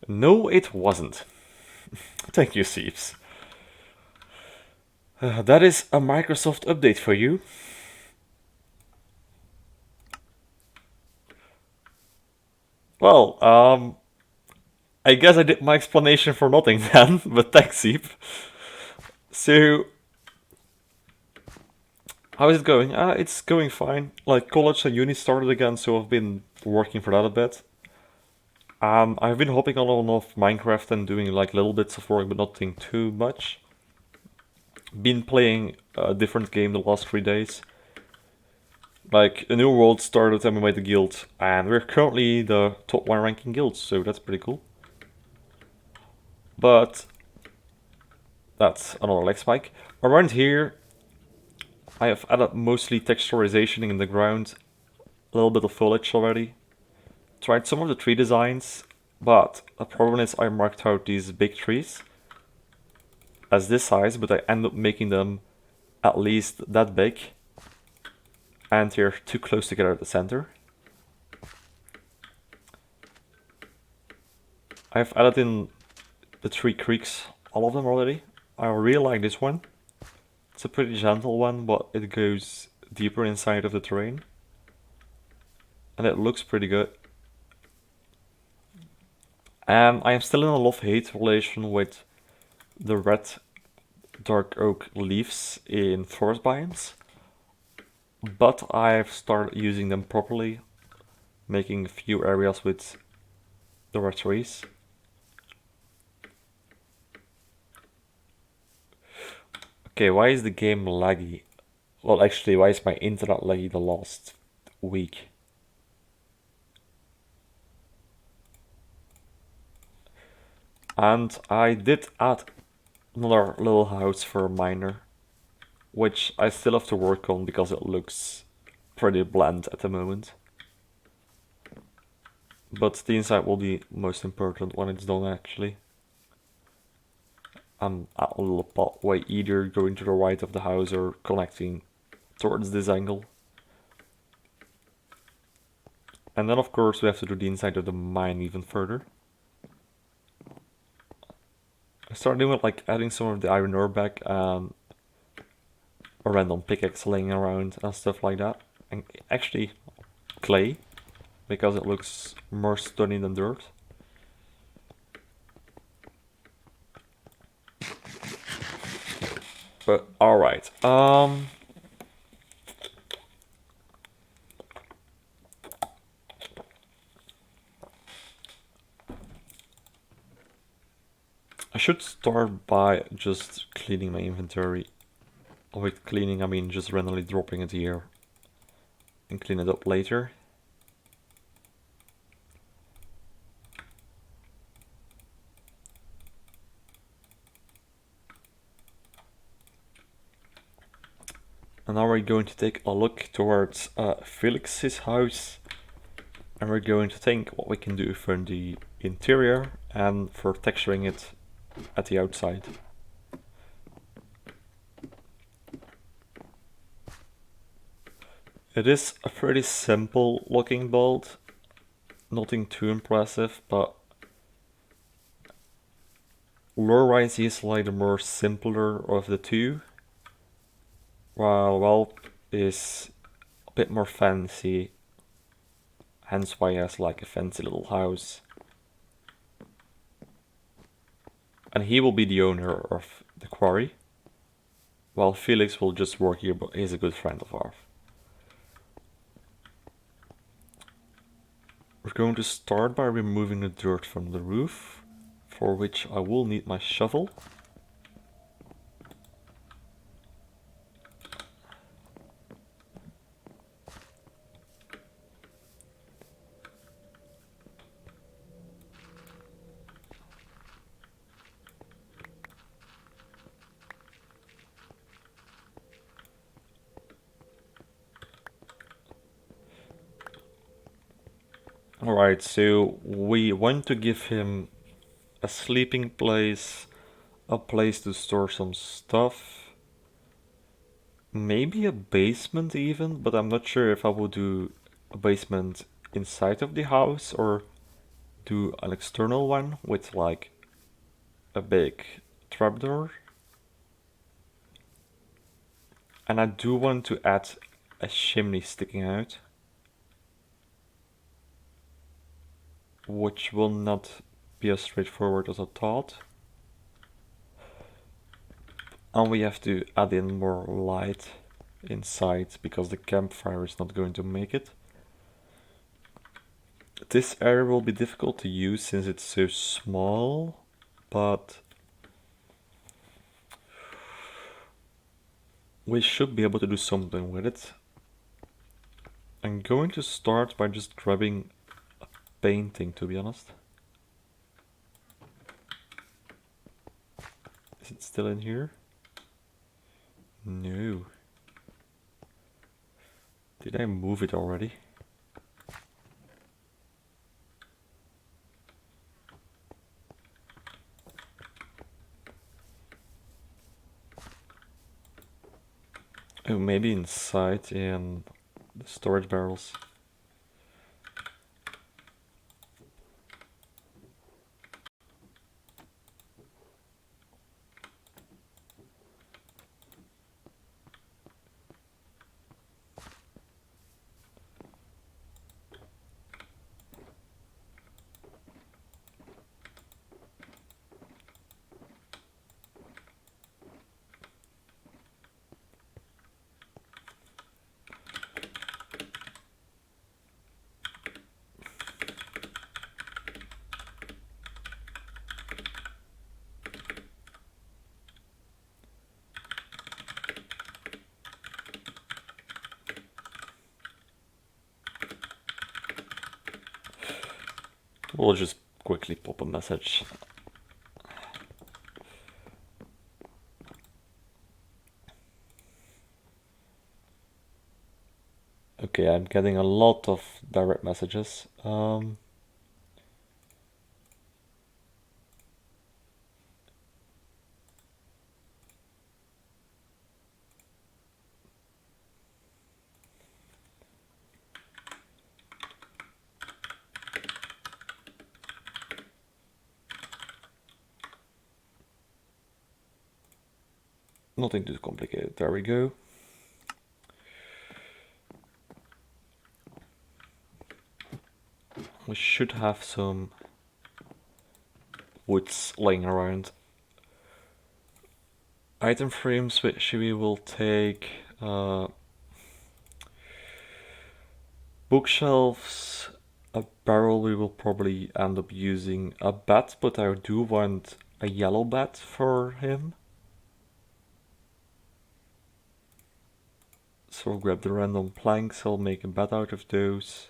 No, it wasn't. Thank you, Seeps. That is a Microsoft update for you. Well, I guess I did my explanation for nothing then, but thanks, Seep. So, how is it going? It's going fine. Like, college and uni started again, so I've been working for that a bit. I've been hopping on and off Minecraft and doing like little bits of work, but nothing too much. Been playing a different game the last 3 days. Like, a new world started and we made a guild, and we're currently the top one ranking guild, so that's pretty cool. But that's another leg spike. Around here, I have added mostly texturization in the ground, a little bit of foliage already. Tried some of the tree designs, but the problem is I marked out these big trees as this size, but I end up making them at least that big, and they're too close together at the center. I've added in the three creeks, all of them already. I really like this one. It's a pretty gentle one, but it goes deeper inside of the terrain. And it looks pretty good. I am still in a love-hate relation with the red dark oak leaves in forest biomes. But I've started using them properly, making a few areas with the red trees. Okay, why is the game laggy? Well, actually, why is my internet laggy the last week? And I did add another little house for a miner, which I still have to work on because it looks pretty bland at the moment. But the inside will be most important when it's done actually. I'm a little pathway either going to the right of the house or connecting towards this angle. And then of course we have to do the inside of the mine even further. I started doing it like adding some of the iron ore back and a random pickaxe laying around and stuff like that. And actually clay, because it looks more stunning than dirt. But alright, I should start by just cleaning my inventory. With cleaning, I mean just randomly dropping it here and clean it up later. And now we're going to take a look towards Felix's house, and we're going to think what we can do for the interior and for texturing it at the outside. It is a pretty simple looking build, nothing too impressive, but lore-wise he's like the more simpler of the two, while Whelp is a bit more fancy, hence why he has like a fancy little house. And he will be the owner of the quarry, while Felix will just work here, but he's a good friend of ours. We're going to start by removing the dirt from the roof, for which I will need my shovel. Alright, so we want to give him a sleeping place, a place to store some stuff, maybe a basement even, but I'm not sure if I will do a basement inside of the house or do an external one with like a big trapdoor. And I do want to add a chimney sticking out, which will not be as straightforward as I thought. And we have to add in more light inside because the campfire is not going to make it. This area will be difficult to use since it's so small, but we should be able to do something with it. I'm going to start by just grabbing a painting, to be honest. Is it still in here? No. Did I move it already? Oh, maybe inside in the storage barrels. We'll just quickly pop a message. Okay, I'm getting a lot of direct messages. Nothing too complicated. There we go. We should have some woods laying around. Item frames which we will take. Bookshelves. A barrel we will probably end up using a bat, but I do want a yellow bat for him. So I'll grab the random planks, I'll make a bat out of those.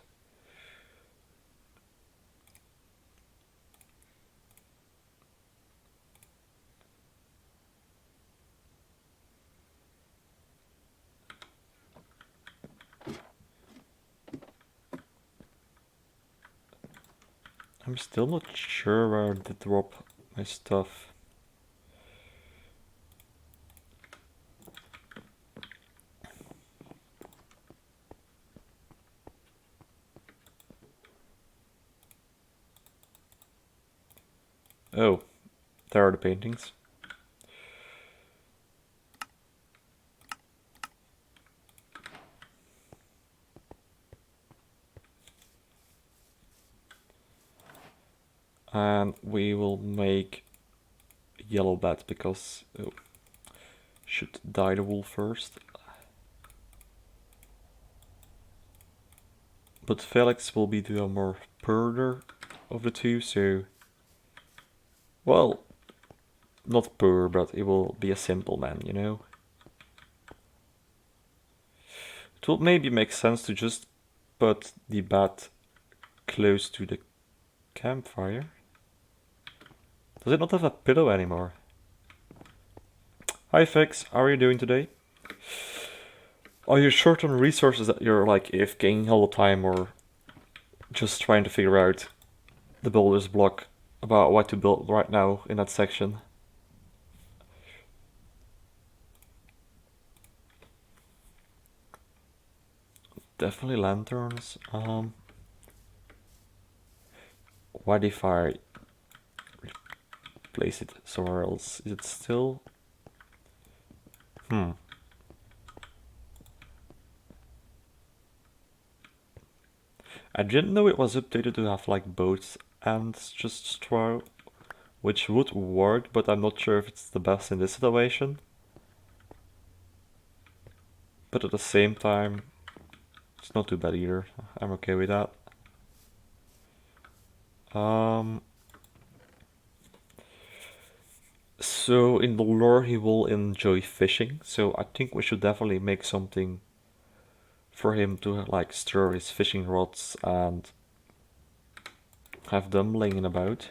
I'm still not sure where to drop my stuff. Oh, there are the paintings. And we will make a yellow bat because should dye the wool first. But Felix will be the more purder of the two, so well, not poor, but he will be a simple man, you know. It will maybe make sense to just put the bat close to the campfire. Does it not have a pillow anymore? Hi Fix, how are you doing today? Are you short on resources that you're like AFKing all the time, or just trying to figure out the builder's block about what to build right now in that section? Definitely lanterns. What if I place it somewhere else? Is it still? I didn't know it was updated to have like both ends just straw, which would work, but I'm not sure if it's the best in this situation. But at the same time, it's not too bad either. I'm okay with that. Um, so in the lore, he will enjoy fishing. So I think we should definitely make something for him to like store his fishing rods and have them laying about.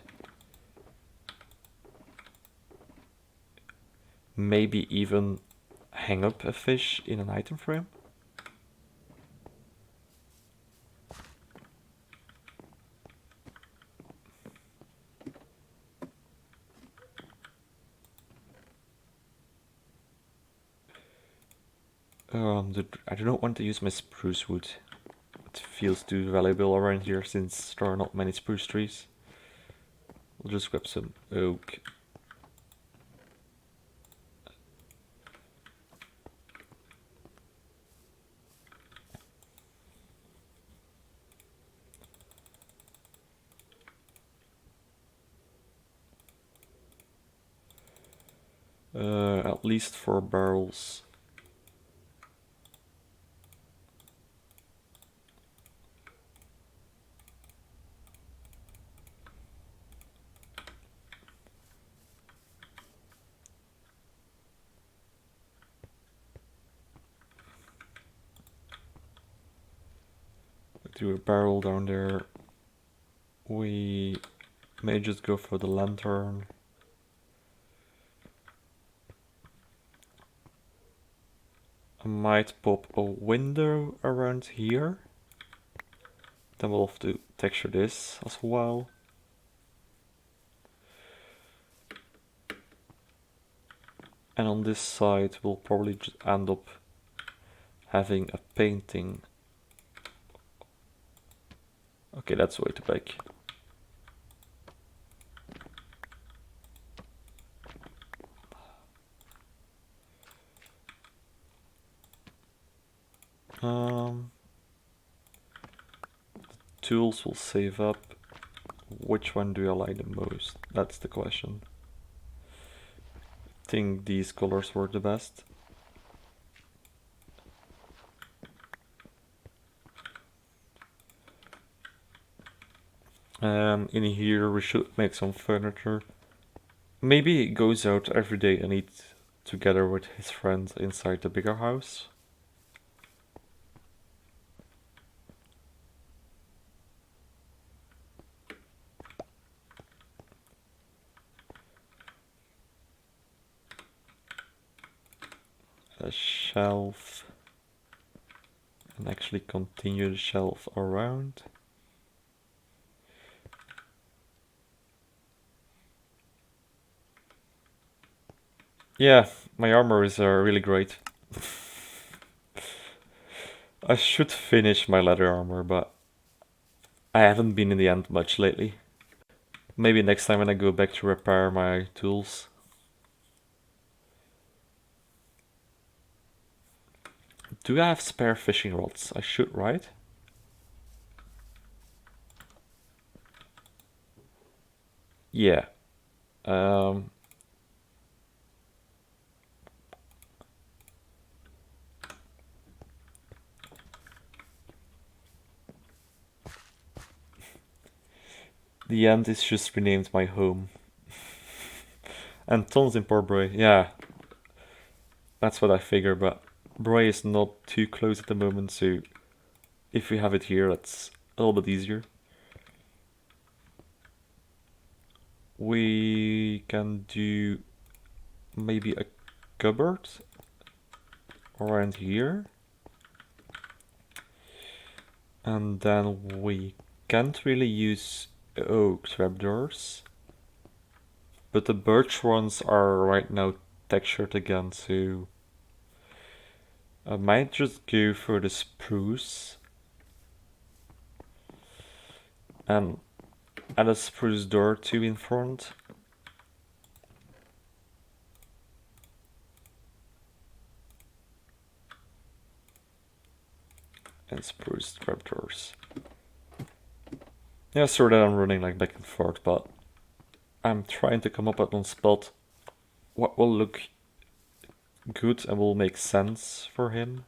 Maybe even hang up a fish in an item frame. I do not want to use my spruce wood. It feels too valuable around here since there are not many spruce trees. We'll just grab some oak. At least 4 barrels. Do a barrel down there. We may just go for the lantern. I might pop a window around here. Then we'll have to texture this as well. And on this side we'll probably just end up having a painting. Okay, that's way too big. Tools will save up. Which one do I like the most? That's the question. I think these colors were the best. In here we should make some furniture. Maybe he goes out every day and eat together with his friends inside the bigger house. A shelf. And actually continue the shelf around. Yeah, my armor is really great. I should finish my leather armor, but I haven't been in the end much lately. Maybe next time when I go back to repair my tools. Do I have spare fishing rods? I should, right? Yeah. The end is just renamed my home. And tons in Port Bray, yeah. That's what I figure, but Bray is not too close at the moment, so if we have it here, that's a little bit easier. We can do maybe a cupboard around here. And then we can't really use oak trapdoors. But the birch ones are right now textured again, so I might just go for the spruce. And Add a spruce door too in front. And spruce trapdoors. Yeah, sorry that I'm running like back and forth, but I'm trying to come up with one spot what will look good and will make sense for him.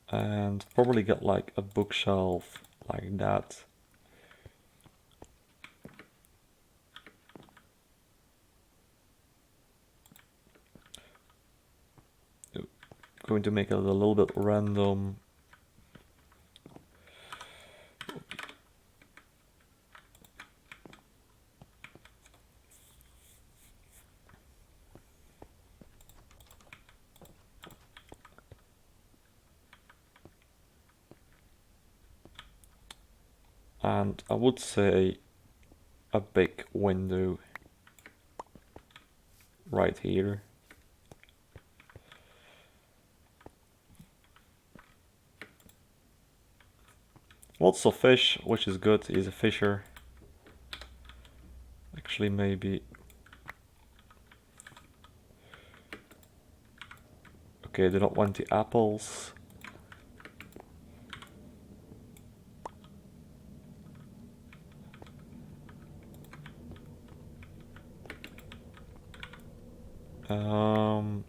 And probably get like a bookshelf like that. Going to make it a little bit random. And I would say a big window right here. Lots of fish, which is good. He's a fisher. Actually, maybe. Okay, they don't want the apples. Um.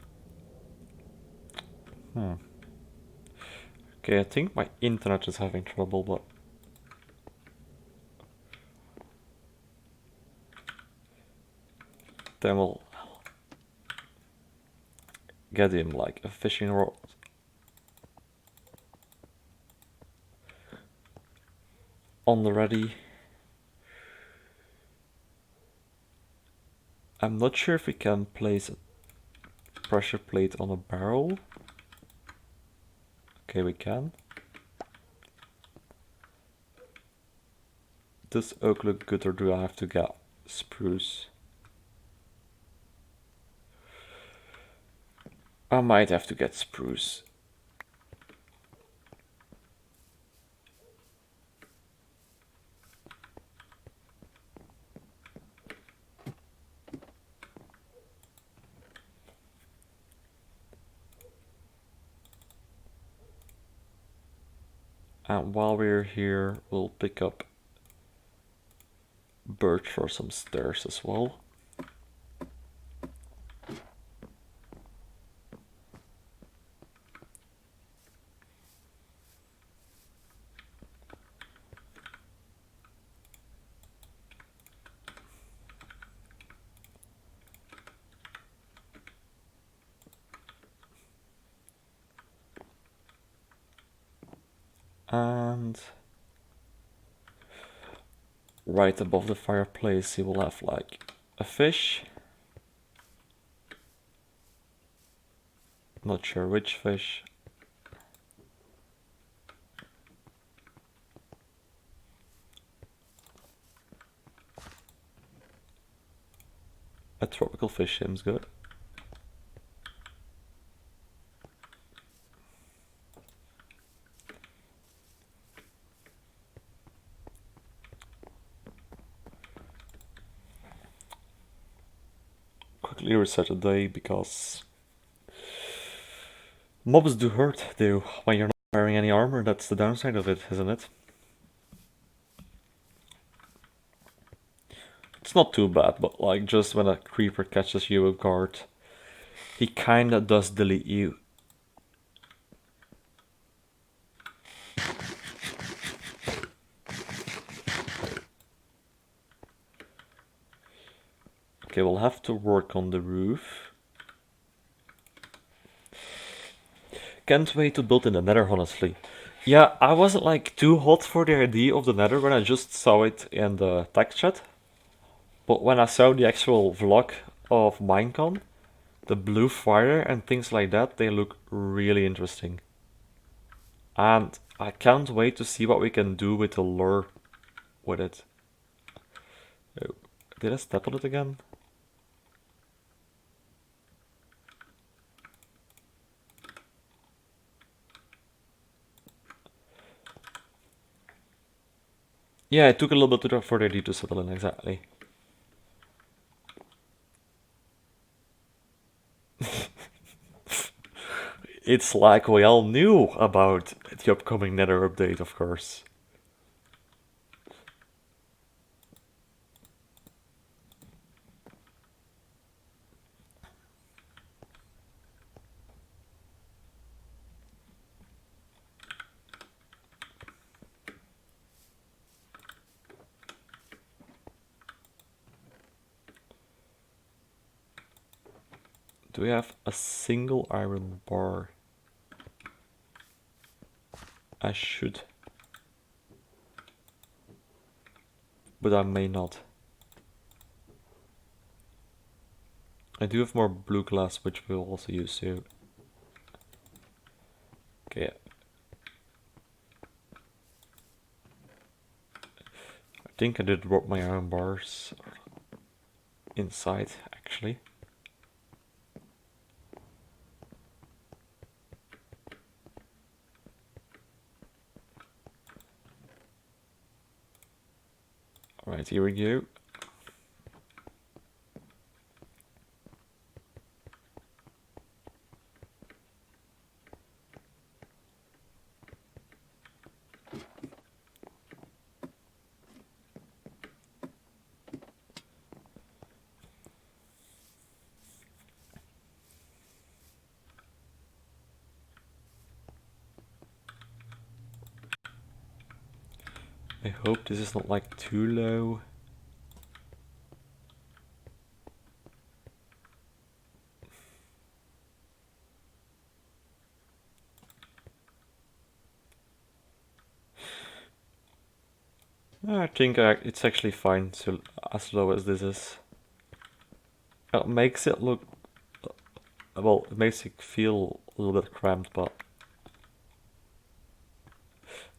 Okay, I think my internet is having trouble, but then we'll get him like a fishing rod. On the ready. I'm not sure if we can place a pressure plate on a barrel. Okay, we can. Does oak look good, or do I have to get spruce? I might have to get spruce. And while we're here, we'll pick up birch for some stairs as well. And right above the fireplace, you will have like a fish. Not sure which fish. A tropical fish seems good. Quickly reset the day because mobs do hurt though when you're not wearing any armor. That's the downside of it, isn't it? It's not too bad, but like just when a creeper catches you off guard, he kinda does delete you. Okay, we'll have to work on the roof. Can't wait to build in the nether, honestly. Yeah, I wasn't like too hot for the idea of the nether when I just saw it in the text chat. But when I saw the actual vlog of Minecon, the blue fire and things like that, they look really interesting. And I can't wait to see what we can do with the lure with it. Oh, did I step on it again? Yeah, it took a little bit for the D to settle in, exactly. It's like we all knew about the upcoming Nether update, of course. Do we have a single iron bar? I should. But I may not. I do have more blue glass, which we'll also use soon. Okay. I think I did drop my iron bars inside, actually. Alright, here we go. I hope this is not like too low. I think it's actually fine, so as low as this is. It makes it look, well, it makes it feel a little bit cramped, but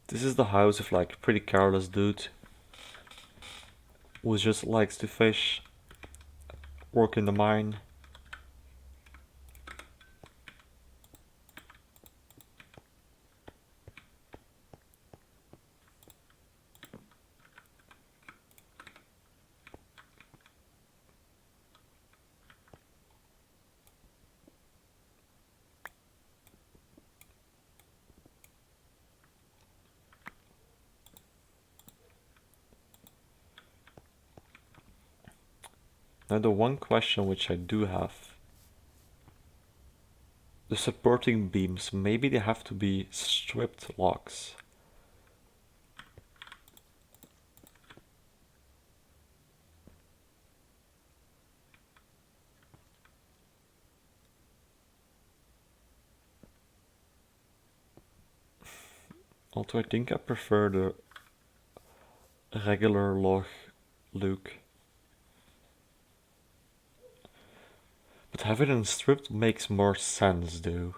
this is the house of like a pretty careless dude who just likes to fish, work in the mine. Now the one question which I do have, the supporting beams, maybe they have to be stripped logs. Although I think I prefer the regular log look. But having it stripped makes more sense though.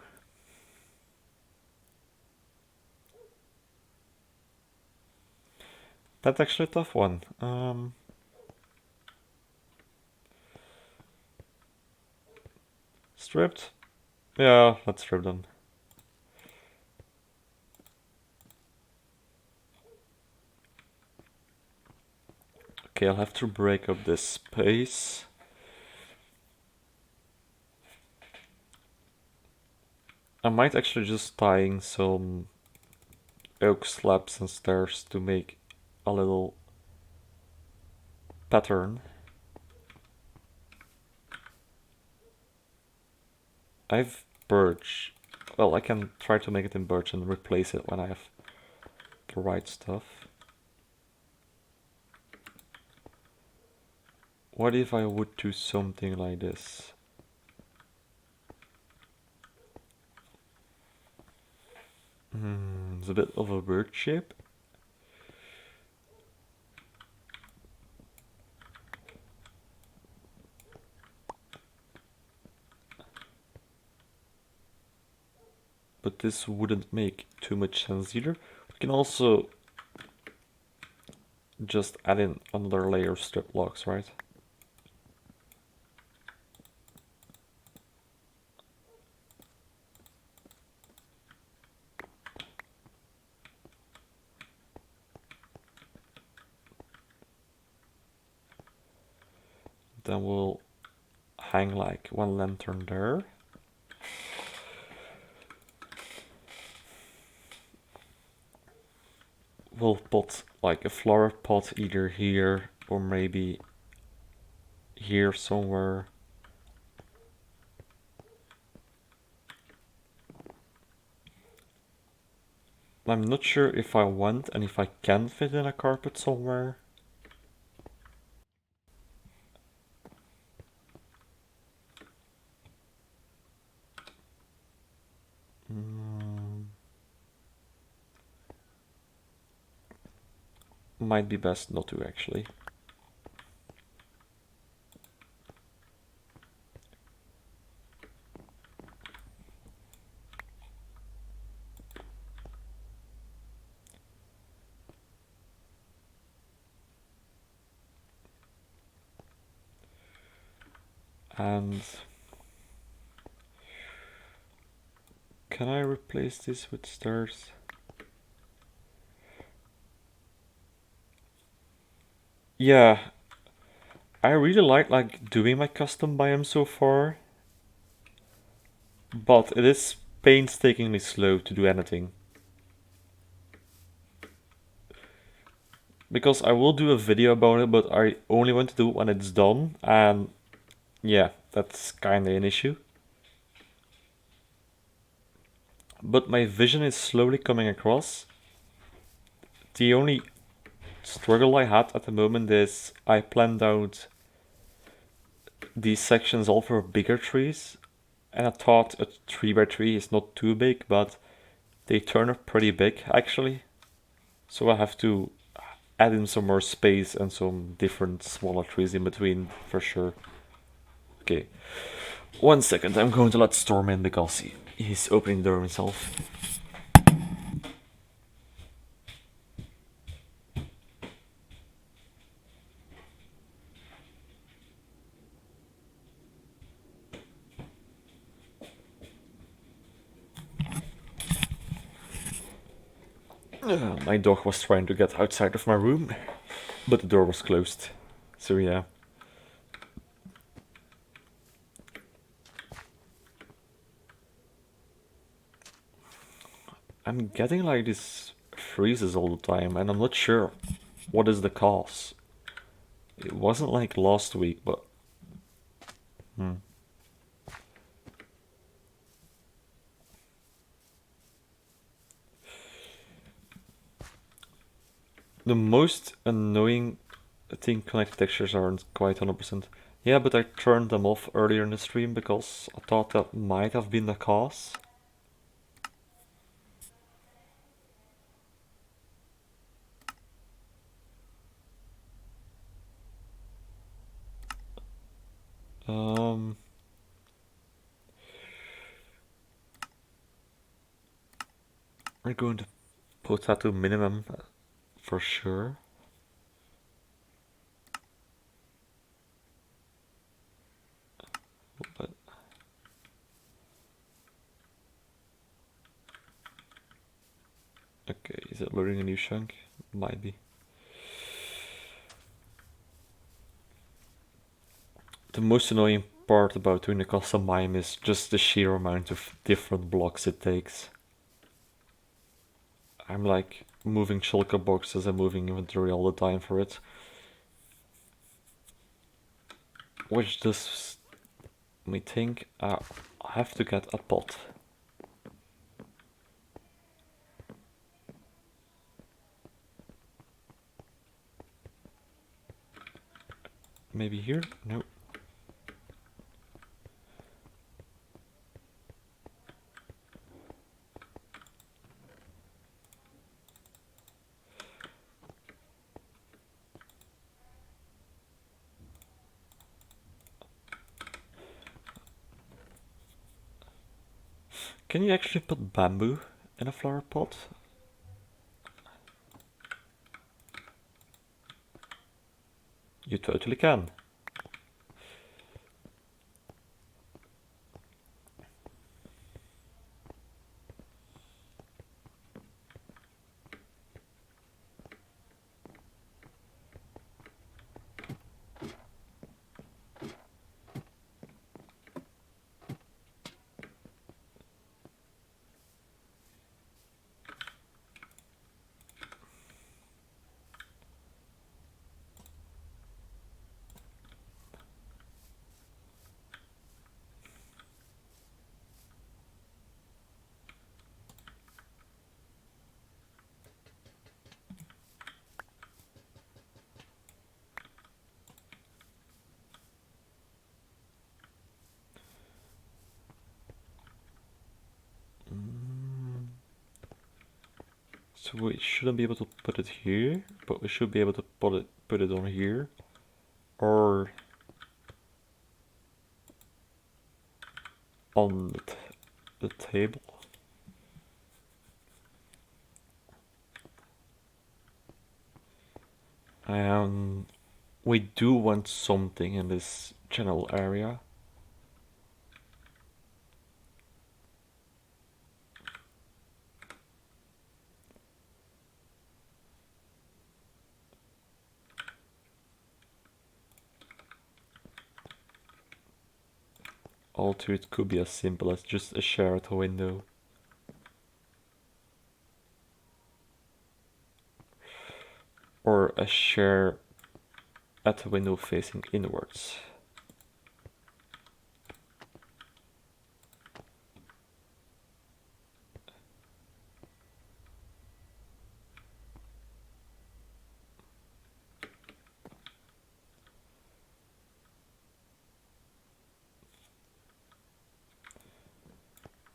That's actually a tough one. Stripped? Yeah, let's strip them. Okay, I'll have to break up this space. I might actually just tying some oak slabs and stairs to make a little pattern. I've birch. Well, I can try to make it in birch and replace it when I have the right stuff. What if I would do something like this? It's a bit of a bird shape. But this wouldn't make too much sense either. We can also just add in another layer of strip blocks, right? Then we'll hang like one lantern there. We'll put like a flower pot either here or maybe here somewhere. I'm not sure if I want and if I can fit in a carpet somewhere. Might be best not to actually. And can I replace this with stairs? Yeah, I really like doing my custom biome so far, but it is painstakingly slow to do anything. Because I will do a video about it, but I only want to do it when it's done, and yeah, that's kinda an issue. But my vision is slowly coming across. The only struggle I had at the moment is I planned out these sections all for bigger trees, and I thought a 3x3 is not too big, but they turn up pretty big actually. So I have to add in some more space and some different smaller trees in between for sure. Okay, 1 second, I'm going to let Storm in because he's opening the door himself. My dog was trying to get outside of my room, but the door was closed. So yeah. I'm getting like these freezes all the time, and I'm not sure what is the cause. It wasn't like last week, but the most annoying thing connect textures aren't quite 100%. Yeah, but I turned them off earlier in the stream because I thought that might have been the cause. Um, we're going to put that to minimum for sure. But okay, is it loading a new chunk? Might be. The most annoying part about doing the custom mime is just the sheer amount of different blocks it takes. I'm like moving shulker boxes and moving inventory all the time for it. Which does me think I have to get a pot. Maybe here? No. Can you actually put bamboo in a flower pot? You totally can. So we shouldn't be able to put it here, but we should be able to put it on here, or on the table. We do want something in this general area. Also, it could be as simple as just a shared window. Or a share at the window facing inwards.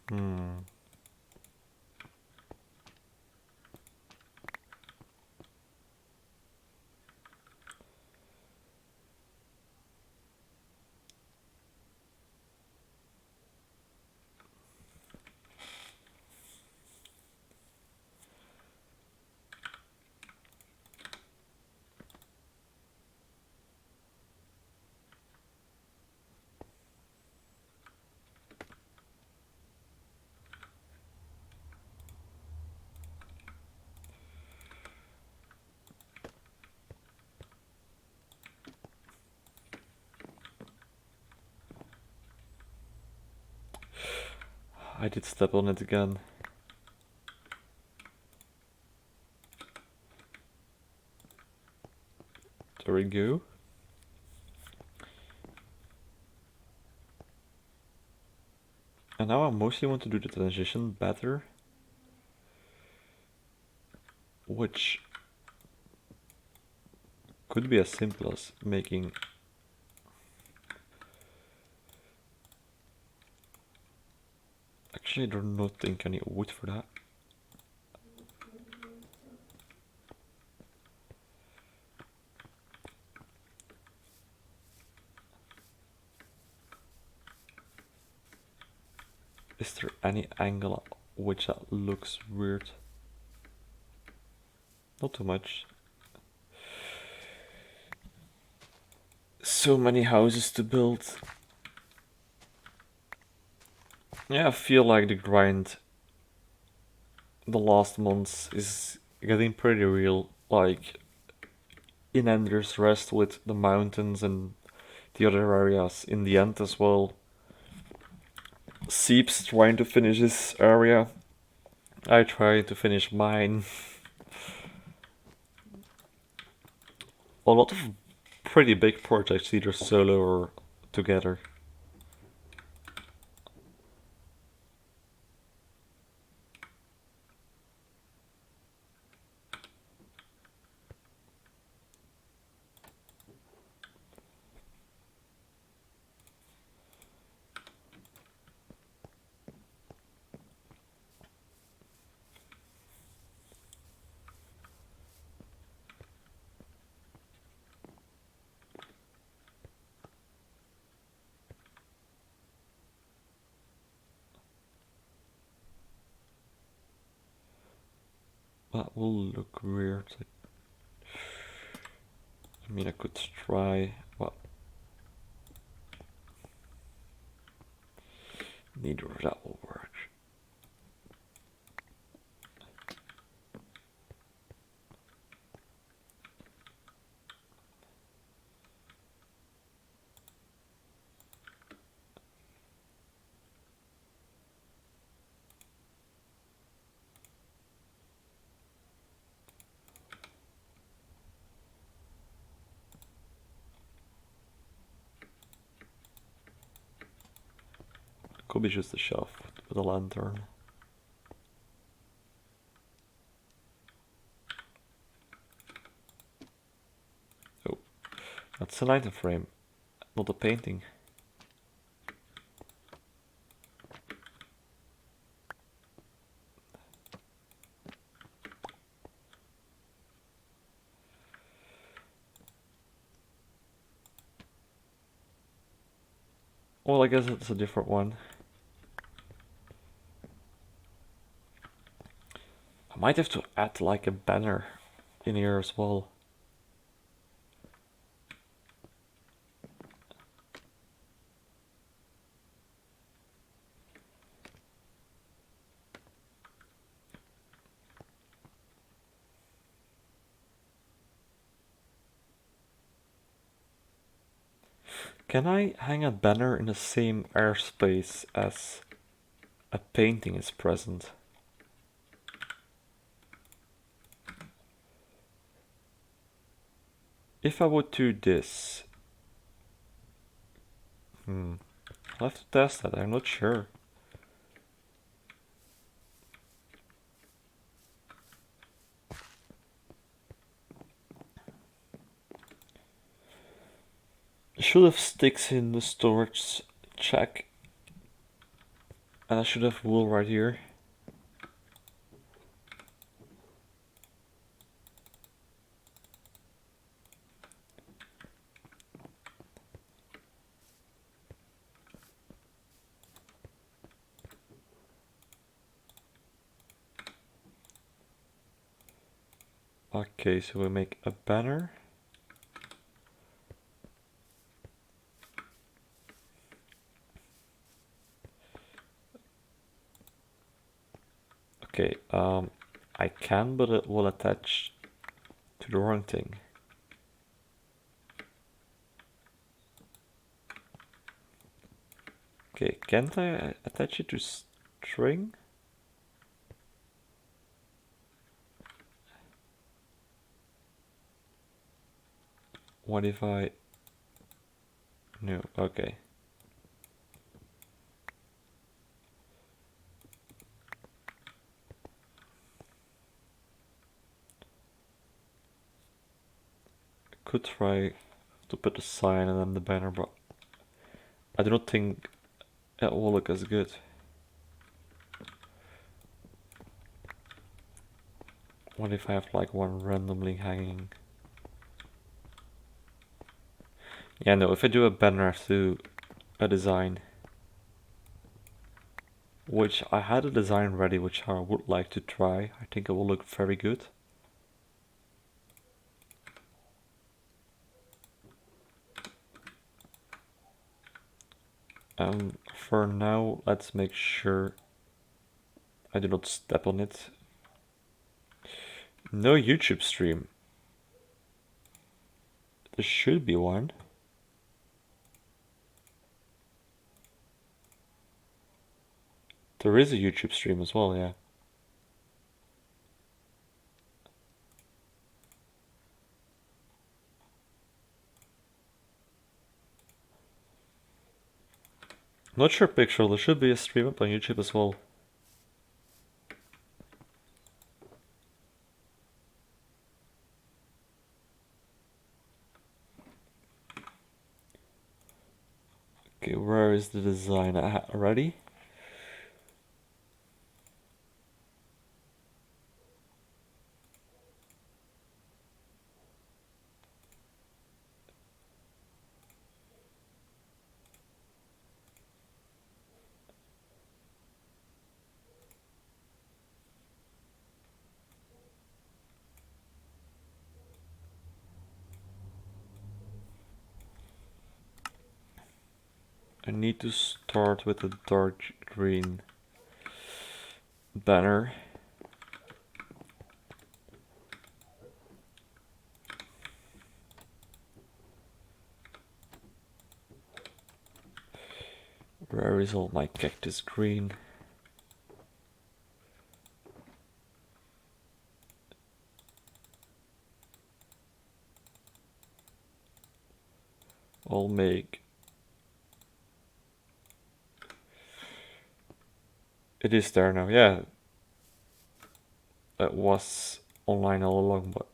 Hmm. I did step on it again. There we go. And now I mostly want to do the transition better, which could be as simple as making actually I do not think I need wood for that. Is there any angle which that looks weird? Not too much. So many houses to build. Yeah, I feel like the grind the last months is getting pretty real. Like in Ender's Rest with the mountains and the other areas in the end as well. Seep's trying to finish his area. I try to finish mine. A lot of pretty big projects, either solo or together. That will look weird. I mean, I could try, well, neither of that will work. Could be just a shelf with a lantern. Oh, that's an item frame, not a painting. Well, I guess it's a different one. I might have to add like a banner in here as well. Can I hang a banner in the same airspace as a painting is present? If I would do this, I'll have to test that, I'm not sure. I should have sticks in the storage check. And I should have wool right here. Okay, so we make a banner. Okay, I can, but it will attach to the wrong thing. Okay, can't I attach it to string? What if I... No, okay. Could try to put the sign and then the banner, but I do not think it will look as good. What if I have like one randomly hanging? Yeah, no, if I do a banner, I have to do a design. Which I had a design ready, which I would like to try. I think it will look very good. For now, let's make sure I do not step on it. No YouTube stream. There should be one. There is a YouTube stream as well, yeah. Not sure, Pixel. There should be a stream up on YouTube as well. Okay, where is the design? Ready? I need to start with a dark green banner. Where is all my cactus green? I'll make... It is there now, yeah. That was online all along, but...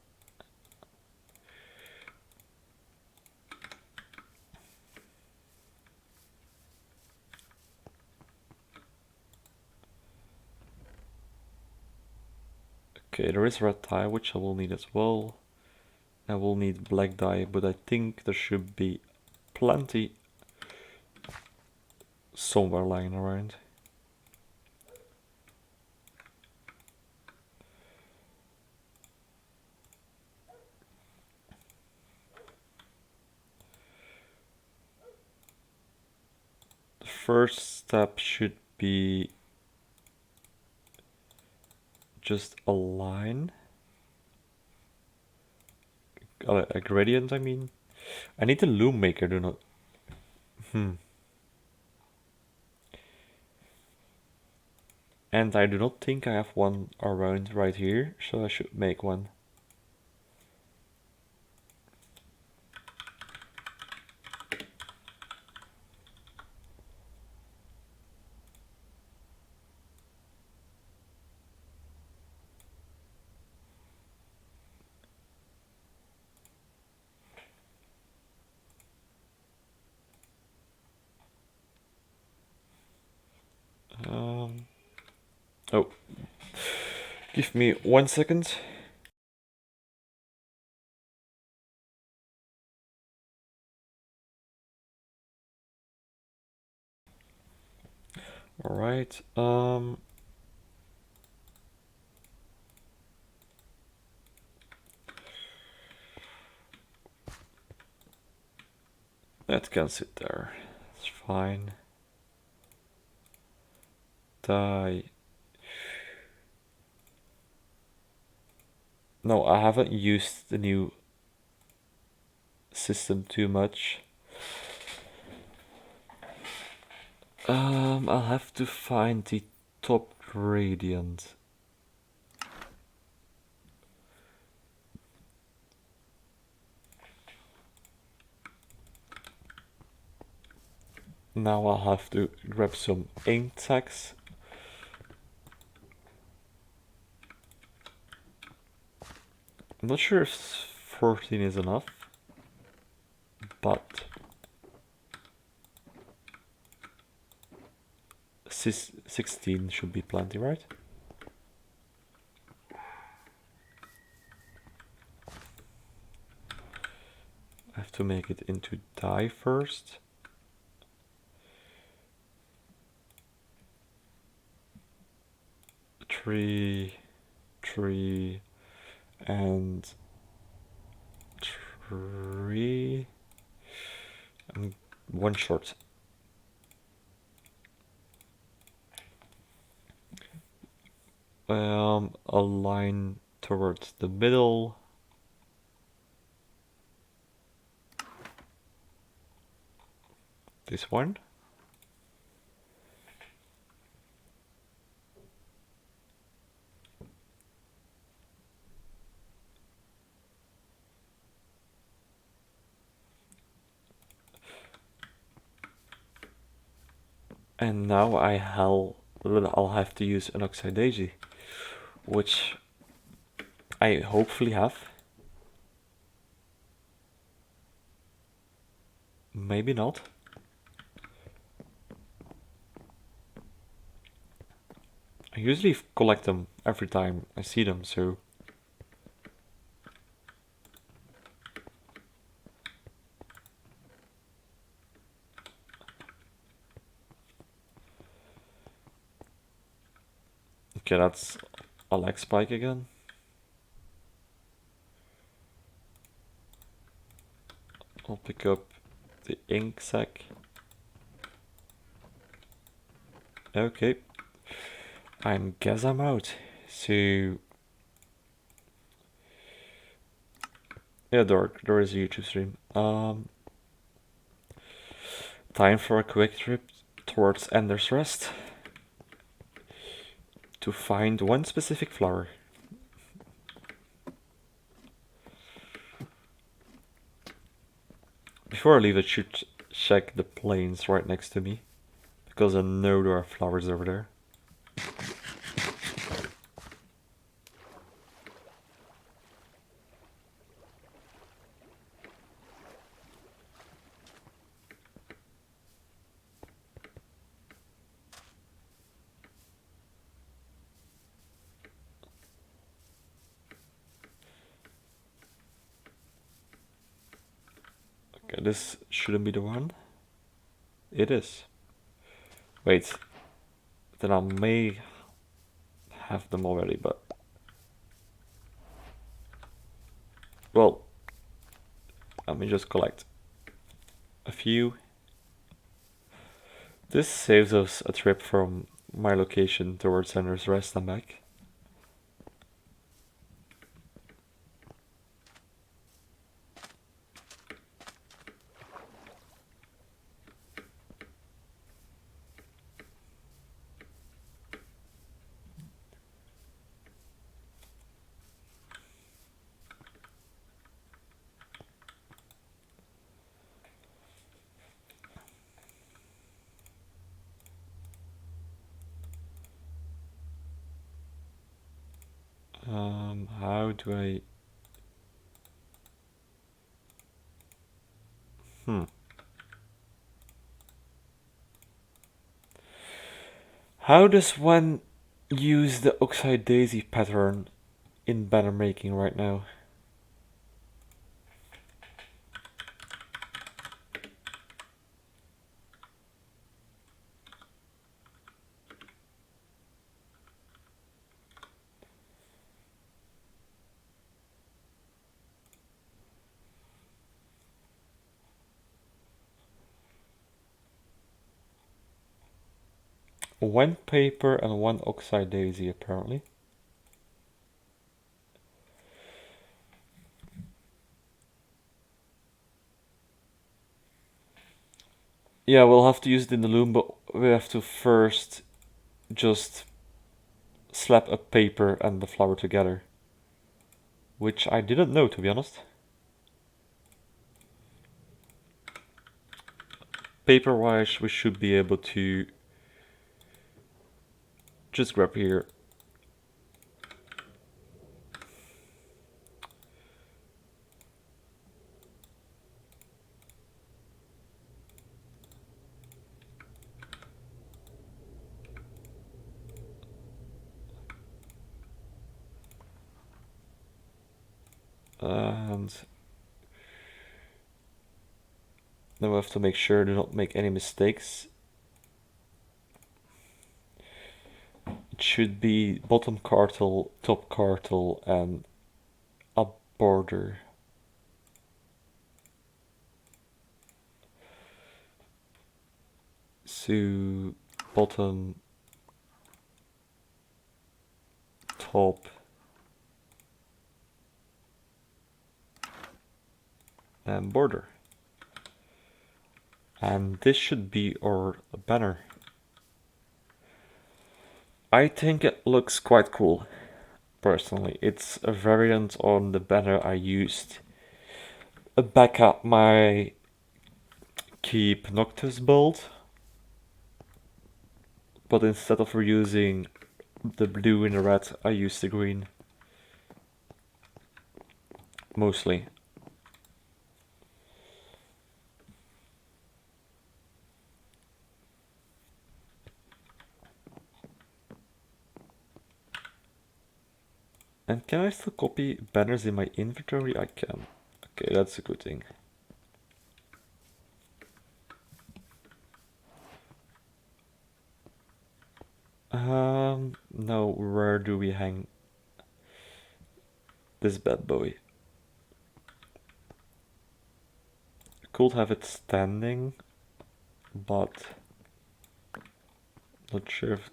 Okay, there is red dye, which I will need as well. I will need black dye, but I think there should be plenty somewhere lying around. The first step should be just a line. A gradient, I mean. I need the loom maker, do not... And I do not think I have one around right here, so I should make one. Oh, give me 1 second. All right. That can sit there. It's fine. Dye. No, I haven't used the new system too much. I'll have to find the top gradient. Now I'll have to grab some ink tags. I'm not sure if 14 is enough, but 16 should be plenty, right? I have to make it into dye first. Tree, and tree, and one short. A line towards the middle. This one. And now I'll have to use an oxidation, which I hopefully have. Maybe not. I usually collect them every time I see them, so... Okay, that's a leg spike again. I'll pick up the ink sac. Okay. I guess I'm out. So yeah, there is a YouTube stream. Time for a quick trip towards Ender's Rest to find one specific flower. Before I leave, I should check the plains right next to me, because I know there are flowers over there. Okay, this shouldn't be the one. It is. Wait, then I may have them already, but... Well, let me just collect a few. This saves us a trip from my location towards Ender's Rest and back. How do I... How does one use the Oxide Daisy pattern in banner making right now? One paper and one Oxide Daisy, apparently. Yeah, we'll have to use it in the loom, but we have to first just slap a paper and the flower together. Which I didn't know, to be honest. Paper-wise, we should be able to just grab here. And then we have to make sure to not make any mistakes. It should be bottom cartel, top cartel, and a border. So bottom, top, and border. And this should be our banner. I think it looks quite cool, personally. It's a variant on the banner I used back at my Keep Noctis build. But instead of reusing the blue and the red, I used the green. Mostly. And can I still copy banners in my inventory? I can. Okay, that's a good thing. No, where do we hang this bad boy? Could have it standing, but Not sure if,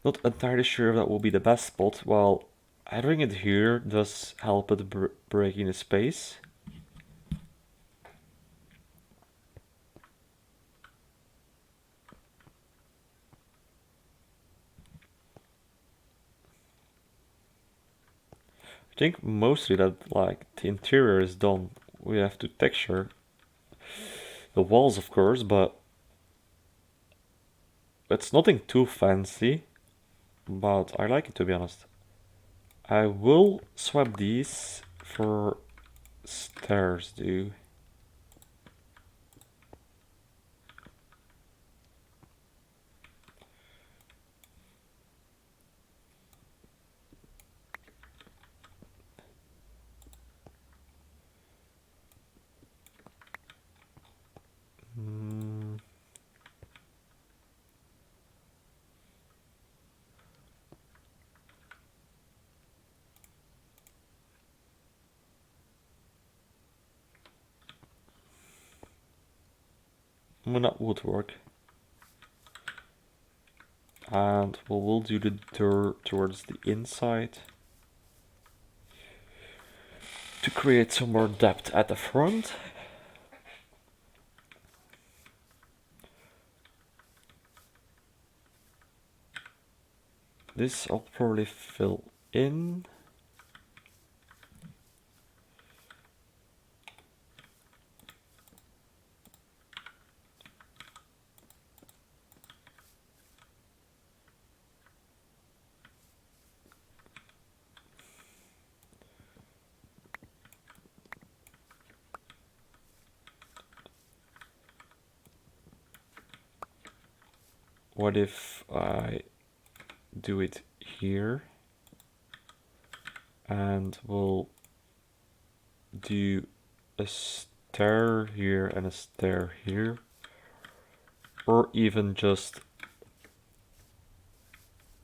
not entirely sure if that will be the best spot. Well, having it here does help with breaking the space. I think mostly that like the interior is done. We have to texture the walls, of course, but it's nothing too fancy. But I like it, to be honest. I will swap these for stairs, dude. Mm. Well, that would work. And we'll do the door towards the inside to create some more depth at the front. This I'll probably fill in. What if I do it here and we'll do a stair here and a stair here, or even just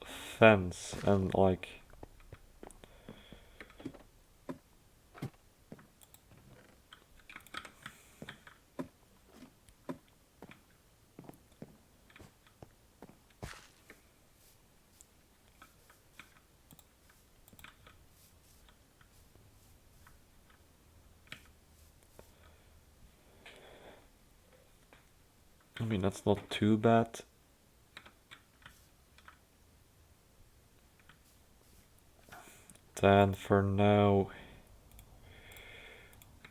fence and like I mean, that's not too bad. Then for now,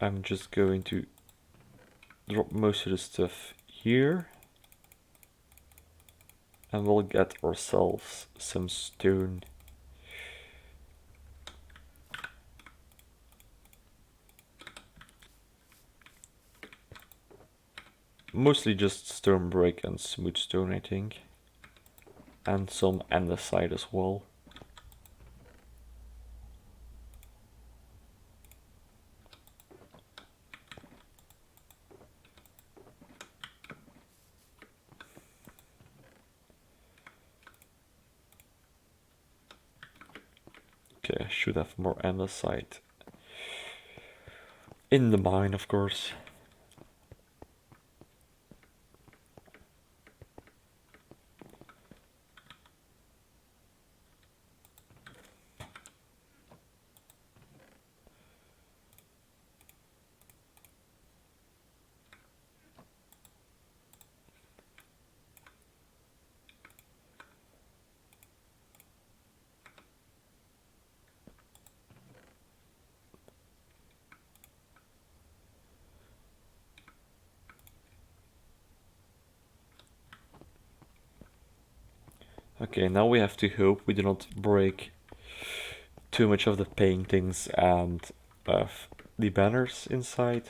I'm just going to drop most of the stuff here. And we'll get ourselves some stone. Mostly just stone brick and smooth stone, I think. And some andesite as well. Okay, I should have more andesite in the mine, of course. Okay, now we have to hope we do not break too much of the paintings and the banners inside.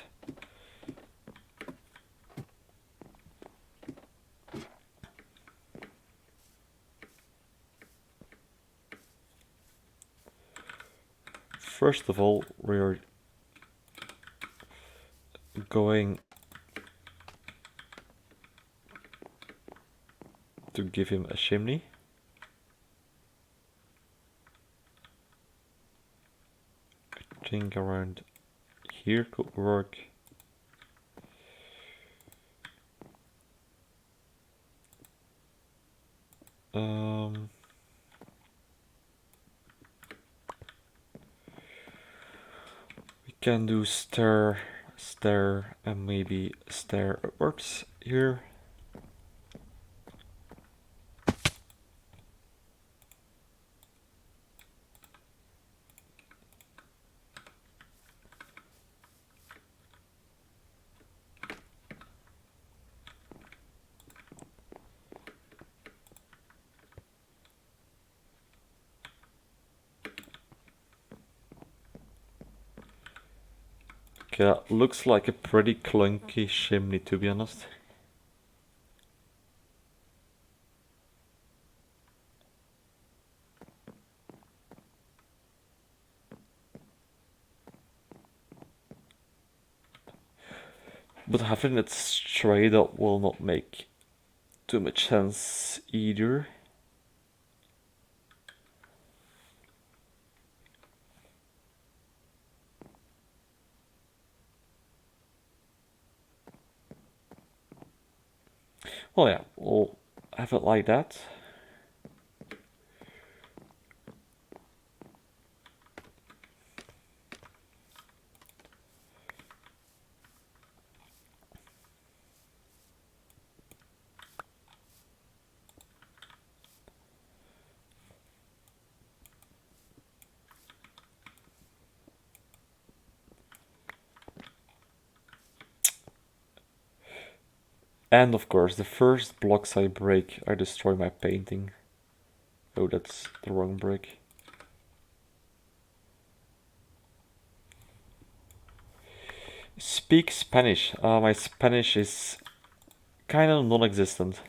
First of all, we're going to give him a chimney. I think around here could work. Um, we can do stair, stair, and maybe stair upwards here. Okay, that looks like a pretty clunky chimney, to be honest. But having it straight up will not make too much sense either. Well, yeah, we'll have it like that. And of course, the first blocks I break, I destroy my painting. Oh, that's the wrong brick. Speak Spanish. My Spanish is kind of non-existent.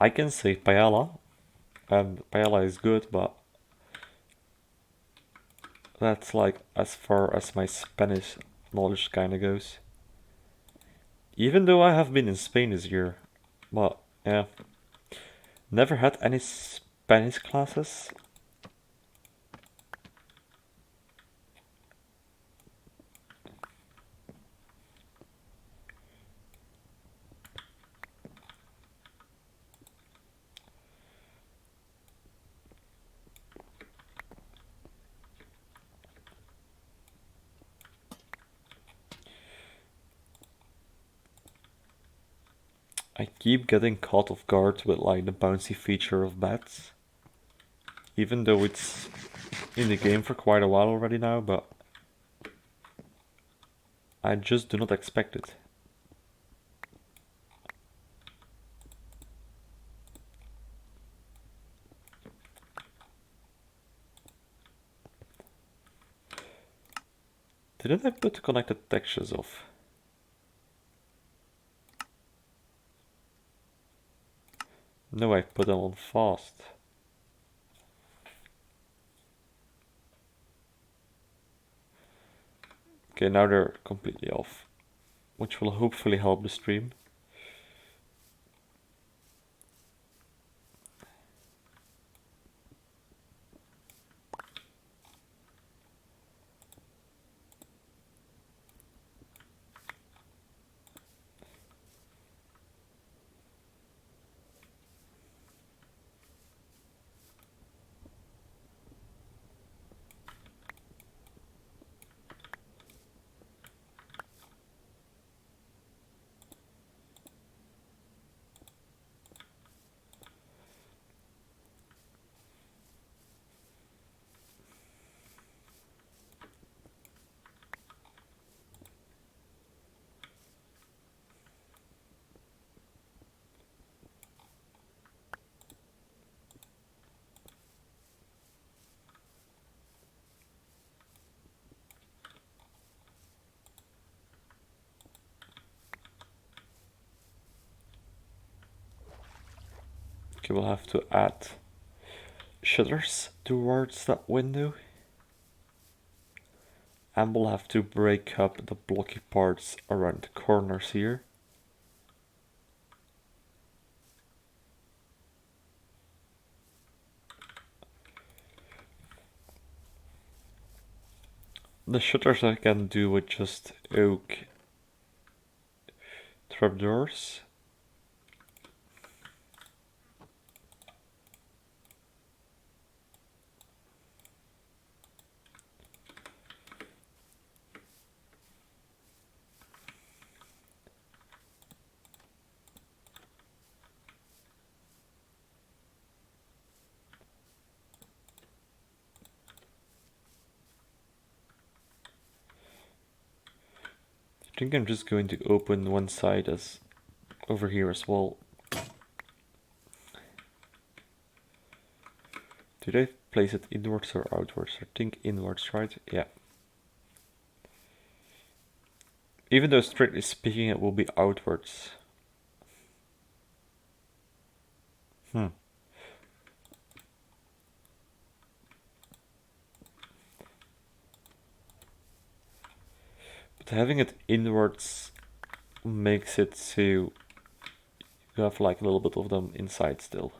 I can say paella, and paella is good, but that's like as far as my Spanish knowledge kind of goes. Even though I have been in Spain this year, but yeah, never had any Spanish classes. I keep getting caught off guard with like the bouncy feature of bats. Even though it's in the game for quite a while already now, but I just do not expect it. Didn't I put the connected textures off? No, I put them on fast. Okay, now they're completely off, which will hopefully help the stream. Okay, we'll have to add shutters towards that window. And we'll have to break up the blocky parts around the corners here. The shutters I can do with just oak Trapdoors. I think I'm just going to open one side as over here as well. Did I place it inwards or outwards? I think inwards, right? Yeah. Even though strictly speaking it will be outwards. Hmm. But having it inwards makes it so you have like a little bit of them inside still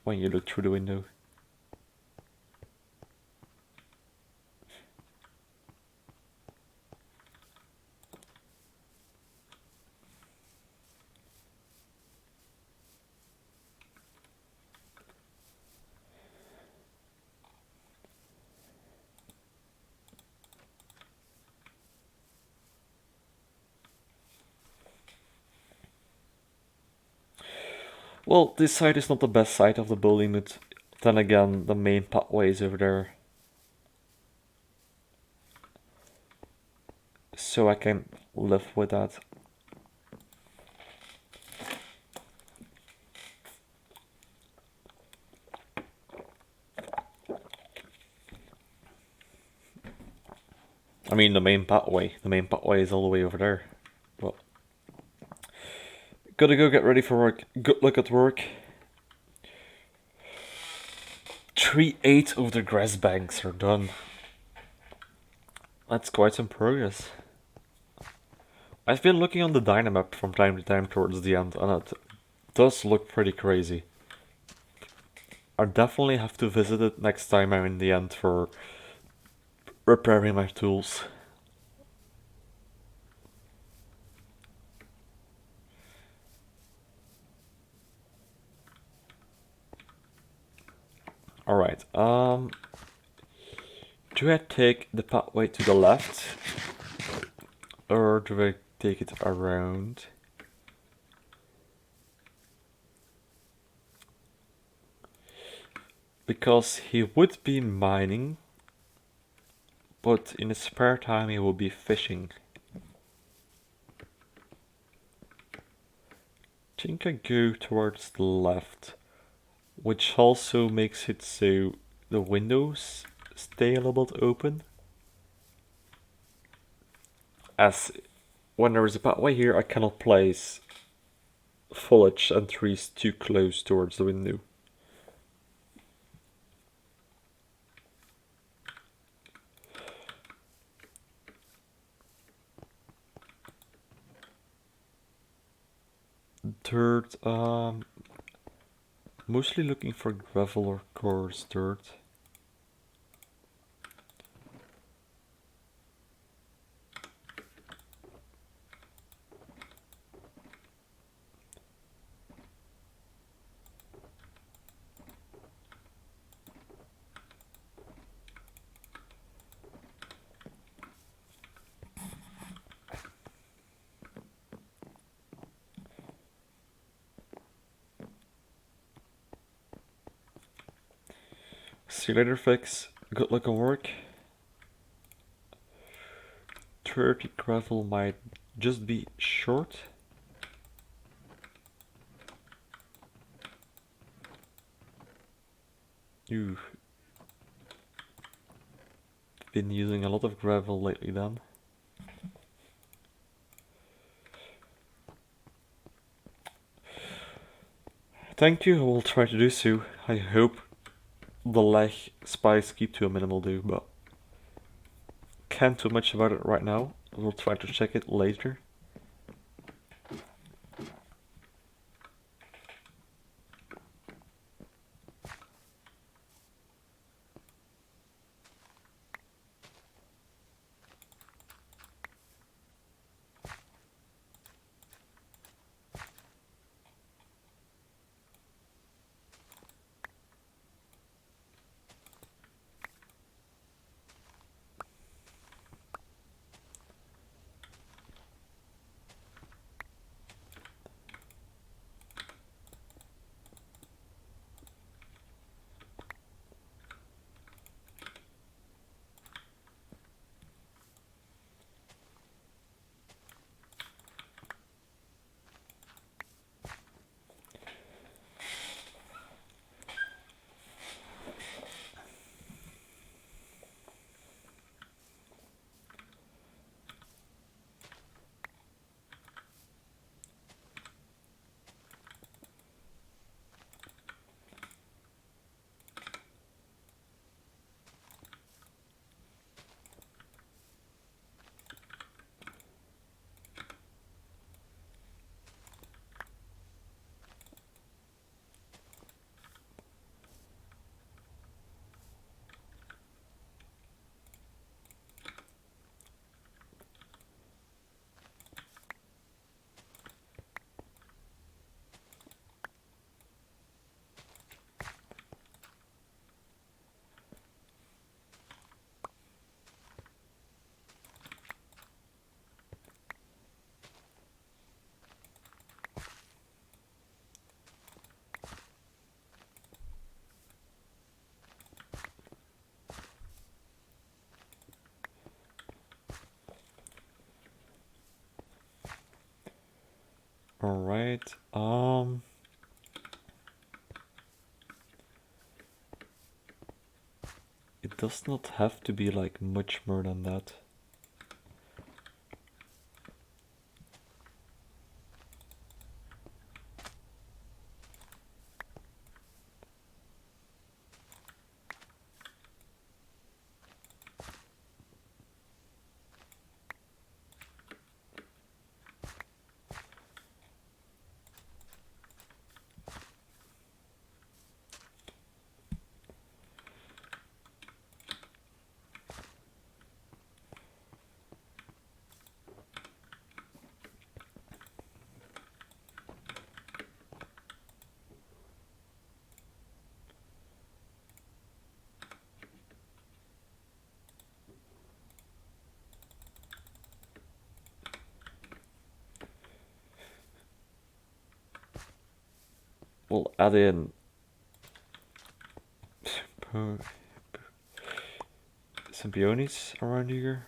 when you look through the window. Well, this side is not the best side of the building, but then again, the main pathway is over there. So I can live with that. I mean, the main pathway. The main pathway is all the way over there. Well, gotta go get ready for work. Good luck at work. 3/8 of the grass banks are done. That's quite some progress. I've been looking on the Dynamap from time to time towards the end, and it does look pretty crazy. I definitely have to visit it next time I'm in the end for repairing my tools. Alright, do I take the pathway to the left? Or do I take it around? Because he would be mining, but in his spare time he will be fishing. I think I go towards the left, which also makes it so the windows stay a little bit open. As when there is a pathway here, I cannot place foliage and trees too close towards the window. Dirt, mostly looking for gravel or coarse dirt. See you later, Fix. Good luck on work. 30 gravel might just be short. You've been using a lot of gravel lately then. Thank you, I will try to do so. I hope the lag spikes keep to a minimal though, but can't do much about it right now. We'll try to check it later. Alright, it does not have to be like much more than that. We'll add in some peonies around here.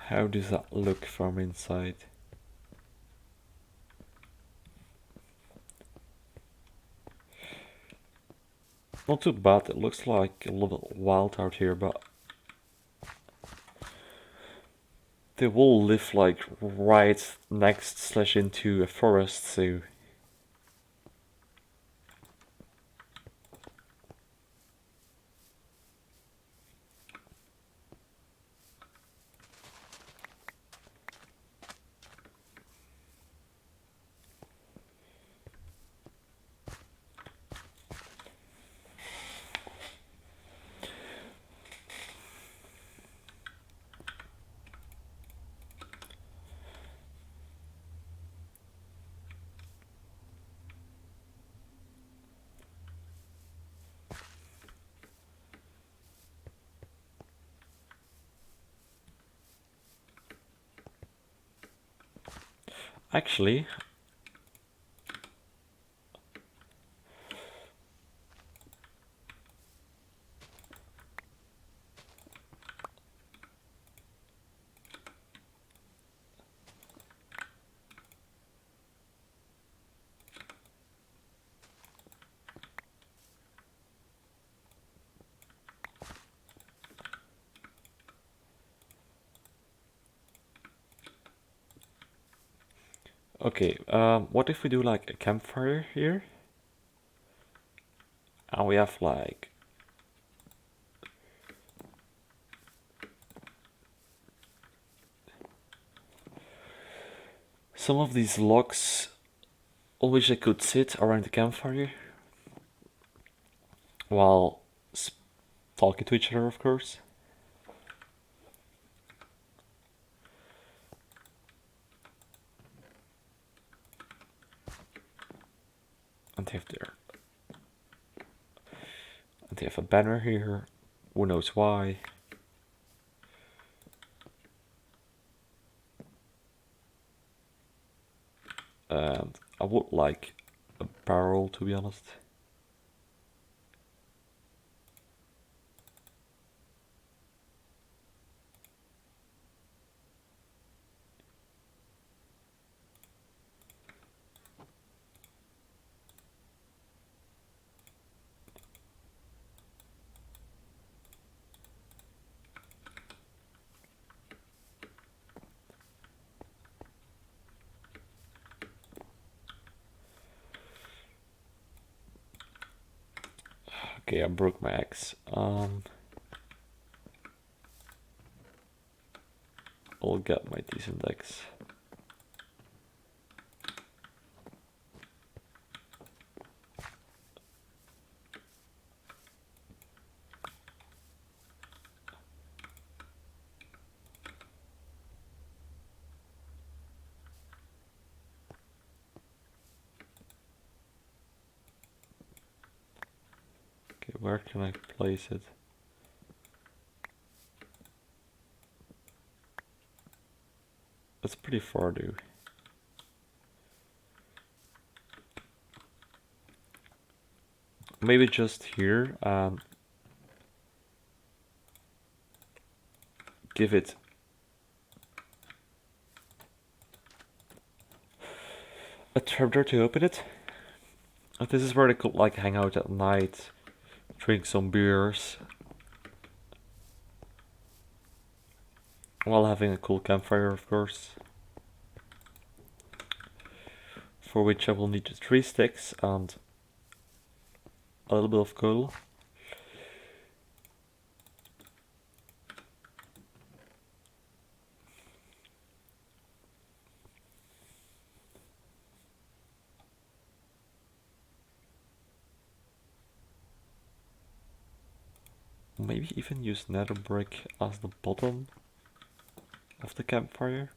How does that look from inside? Not too bad, it looks like a little bit wild out here, but they will live like right next slash into a forest, so actually, okay, what if we do like a campfire here? And we have like some of these logs on which they could sit around the campfire while talking to each other, of course. And they have a banner here. Who knows why? And I would like a barrel, to be honest. Okay, I broke my axe. I'll get my decent axe. where can I place it? That's pretty far, dude. Maybe just here and give it a trapdoor to open it. And this is where they could like hang out at night, drink some beers, while having a cool campfire, of course. For which I will need 3 sticks and a little bit of coal. Maybe even use nether brick as the bottom of the campfire.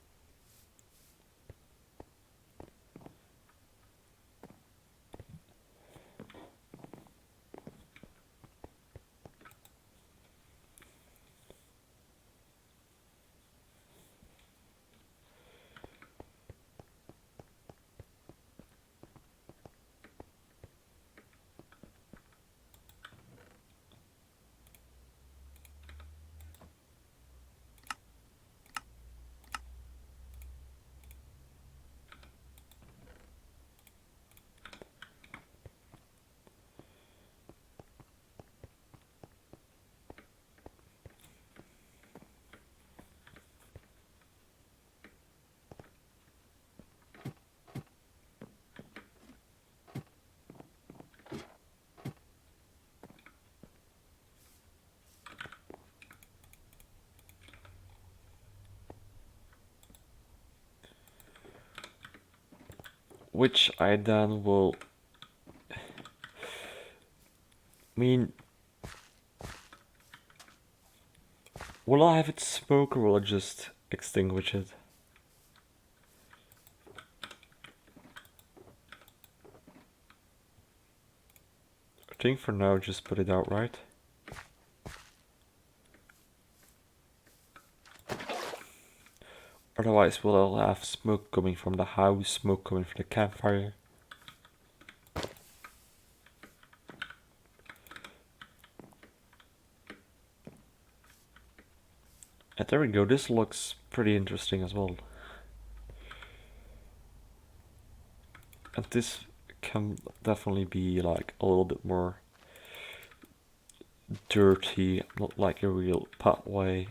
Which I then will mean, will I have it smoke or will I just extinguish it? I think for now just put it out, right? Otherwise we'll have smoke coming from the house, smoke coming from the campfire. And there we go, this looks pretty interesting as well. And this can definitely be like a little bit more dirty, not like a real pathway.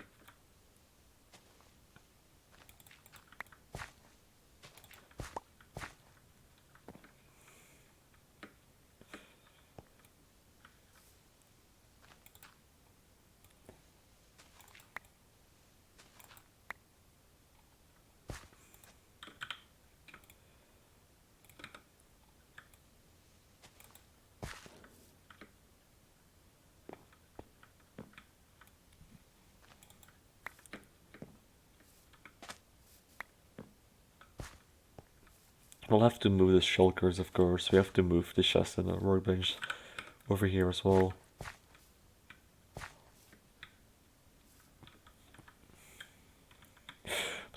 We'll have to move the shulkers, of course. We have to move the chest and the workbench over here as well.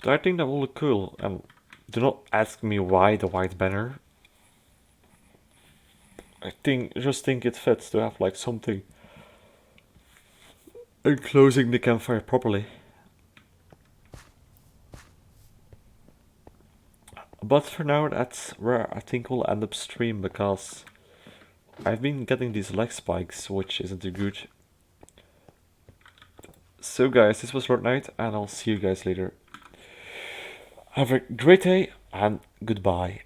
But I think that will look cool. And do not ask me why the white banner. I just think it fits to have like something enclosing the campfire properly. But for now, that's where I think we'll end up stream, because I've been getting these leg spikes, which isn't too good. So guys, this was Lord Knight, and I'll see you guys later. Have a great day, and goodbye.